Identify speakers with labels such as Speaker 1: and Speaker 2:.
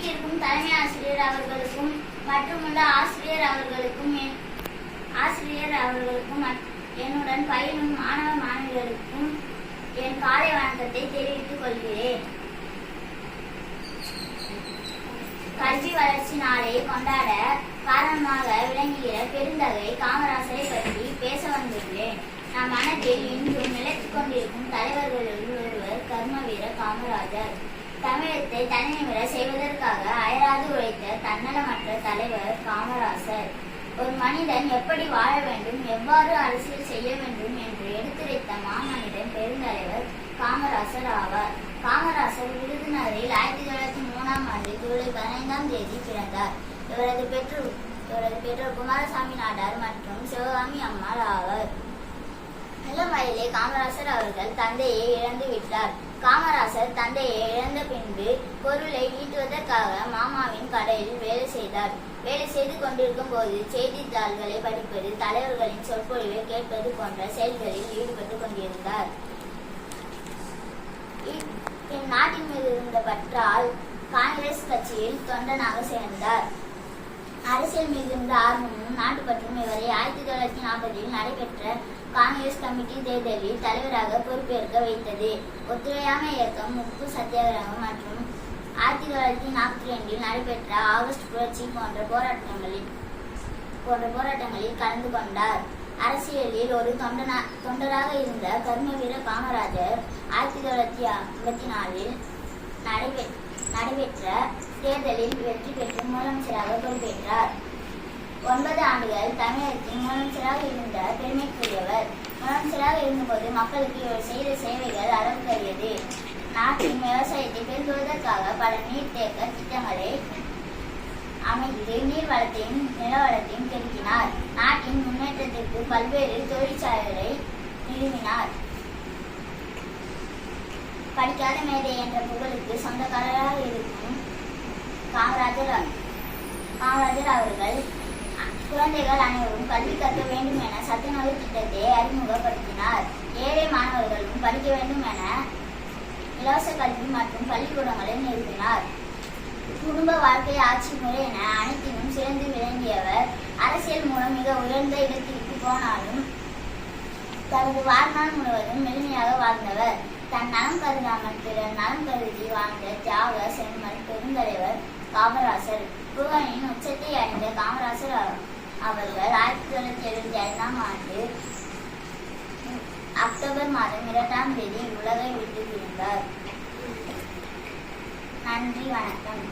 Speaker 1: வீட்டிற்கும் தலைமை ஆசிரியர் அவர்களுக்கும் மற்றுமுள்ள ஆசிரியர் அவர்களுக்கும் என்னுடன் பயிலும் மாணவ மாணவிகளுக்கும் என் காலை வணக்கத்தை தெரிவித்துக் கொள்கிறேன். கல்வி வளர்ச்சி நாளை கொண்டாட காரணமாக விளங்குகிற பெருந்தகை காமராசரை பற்றி பேச வந்துள்ளேன். நம் மனத்தில் இன்றும் நிலைத்துக் கொண்டிருக்கும் தலைவர்களில் ஒருவர் கர்மவீர காமராஜர். தமிழகத்தை தனிநிமிர செய்வதற்காக அயராது உழைத்த தன்னலமற்ற தலைவர் காமராசர். ஒரு மனிதன் எப்படி வாழ வேண்டும், எவ்வாறு அரசியல் செய்ய வேண்டும் என்று எடுத்துரைத்த மாமனிதன் பெருந்தலைவர் காமராசர் ஆவார். காமராசர் விருதுநகரில் 1903 ஜூலை 15 பிறந்தார். இவரது பெற்றோர் குமாரசாமி நாடார் மற்றும் சிவகாமி அம்மாள் ஆவர். இளம் வயதிலே காமராசர் அவர்கள் தந்தையை இழந்து விட்டார். காமராசர் தந்தையை இழந்த பின்பு பொருளை ஈட்டுவதற்காக மாமாவின் கடையில் வேலை செய்தார். வேலை செய்து கொண்டிருக்கும் போது செய்தித்தாள்களை படிப்பது, தலைவர்களின் சொற்பொழிவை கேட்பது போன்ற செயல்களில் ஈடுபட்டுக் கொண்டிருந்தார். நாட்டின் மீது இருந்த பற்றால் காங்கிரஸ் கட்சியில் தொண்டனாக சேர்ந்தார். அரசியல் மீது இருந்த ஆர்வமும் நாட்டுப்பற்றும் இவரை 1940 நடைபெற்ற காங்கிரஸ் கமிட்டி தேர்தலில் தலைவராக பொறுப்பேற்க வைத்தது. ஒத்துழையாமை இயக்கம், உப்பு சத்தியாகிரகம் மற்றும் 1942 நடைபெற்ற ஆகஸ்ட் புரட்சி போன்ற போராட்டங்களில் கலந்து கொண்டார். அரசியலில் ஒரு தொண்டராக இருந்த கர்மவீர காமராஜர் 1954 நடைபெற்ற தேர்தலில் வெற்றி பெற்று முதலமைச்சராக பொறுப்பேற்றார். 9 ஆண்டுகள் தமிழகத்தின் முதலமைச்சராக இருந்த பெருமைக்குரியவர். முதலமைச்சராக இருந்தபோது மக்களுக்கு இவர் செய்த சேவைகள் அளவுக்கரியது. நாட்டின் விவசாயத்தை பெருக்குவதற்காக பல நீர்த்தேக்க திட்டங்களை அமைத்து நீர் வளத்தையும் நில வளத்தையும் பெருக்கினார். நாட்டின் முன்னேற்றத்திற்கு பல்வேறு தொழிற்சாலைகளை நிறுவினார். படிக்காத மேதை என்ற புகழுக்கு சொந்தக்காரராக இருக்கும் காமராஜர் அவர்கள் குழந்தைகள் அனைவரும் கல்வி கற்க வேண்டும் என சத்துணவு திட்டத்தை அறிமுகப்படுத்தினார். ஏழை மாணவர்களும் படிக்க வேண்டும் என இலவச கல்வி மற்றும் பள்ளிக்கூடங்களை நிறுவினார். குடும்ப வாழ்க்கை, ஆட்சி முறை என அனைத்திலும் சிறந்து விளங்கியவர். அரசியல் மூலம் மிக உயர்ந்த இடத்திற்கு போனாலும் தனது வாழ்நாள் முழுவதும் எளிமையாக வாழ்ந்தவர். தன் நலம் கருதாமல் பிறர் நலம் கருதி வாழ்ந்த தியாக செம்மல் பெருந்தலைவர் காமராசர். புகழின் உச்சத்தை அடைந்த காமராசர் அவர்கள் 1975 அக்டோபர் மாதம் 2 உலகை விட்டு பிரிந்தார். நன்றி, வணக்கம்.